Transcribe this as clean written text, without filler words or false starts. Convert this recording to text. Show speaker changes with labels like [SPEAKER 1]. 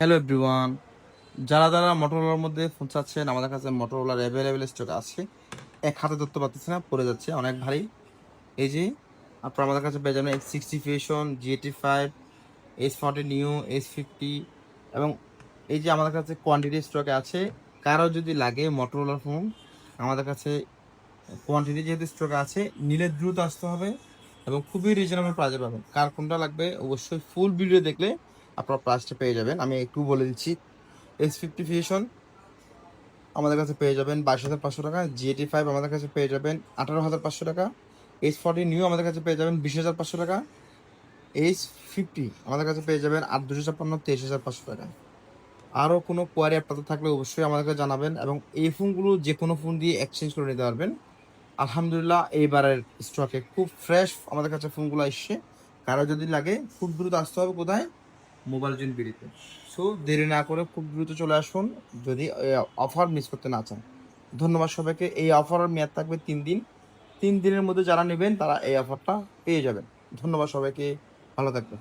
[SPEAKER 1] Hello everyone, যারা মোটরোলার মধ্যে phone চাচ্ছেন আমাদের কাছে মোটরোলার অ্যাভেলেবেল স্টক আছে। এক হাতে ধরতে পারতেছি না, পড়ে যাচ্ছে, অনেক ভারী। এই যে আপনার আমাদের কাছে পেয়ে যাবেন X60 fusion, G85, S40 new, S50 এবং এই যে আমাদের কাছে কোয়ান্টিটি স্টকে আছে। কারো যদি লাগে মোটরোলার ফোন আমাদের কাছে কোয়ান্টিটি যেহেতু স্টকে আছে, নিলে দ্রুত আসতে হবে এবং খুবই রিজনেবল প্রাইসে পাবেন। কার কোনটা লাগবে অবশ্যই ফুল ভিডিও দেখলে আপনার প্রাইসটা পেয়ে যাবেন। আমি একটু বলে দিচ্ছি, S50 ফিউশন আমাদের কাছে পেয়ে যাবেন 22,500 টাকা, G85 আমাদের কাছে পেয়ে যাবেন 18,500 টাকা, S40 নিউ আমাদের কাছে পেয়ে যাবেন 20,500 টাকা, S50 আমাদের কাছে পেয়ে যাবেন 8,256, 23,500 টাকা। আরও কোনো কোয়ারি আপনাদের থাকলে অবশ্যই আমাদেরকে জানাবেন এবং এই ফোনগুলো যে কোনো ফোন দিয়ে এক্সচেঞ্জ করে নিতে পারবেন। আলহামদুলিল্লাহ এইবারের স্টকে খুব ফ্রেশ আমাদের কাছে ফোনগুলো এসছে। কারো যদি লাগে খুব দ্রুত আসতে হবে কোথায়, মোবাইল জেন বিডিতে। সো দেরি না করে খুব দ্রুত চলে আসুন যদি অফার মিস করতে না চান। ধন্যবাদ সবাইকে। এই অফারের মেয়াদ থাকবে 3 দিন। 3 দিনের মধ্যে যারা নেবেন তারা এই অফারটা পেয়ে যাবেন। ধন্যবাদ সবাইকে, ভালো থাকবেন।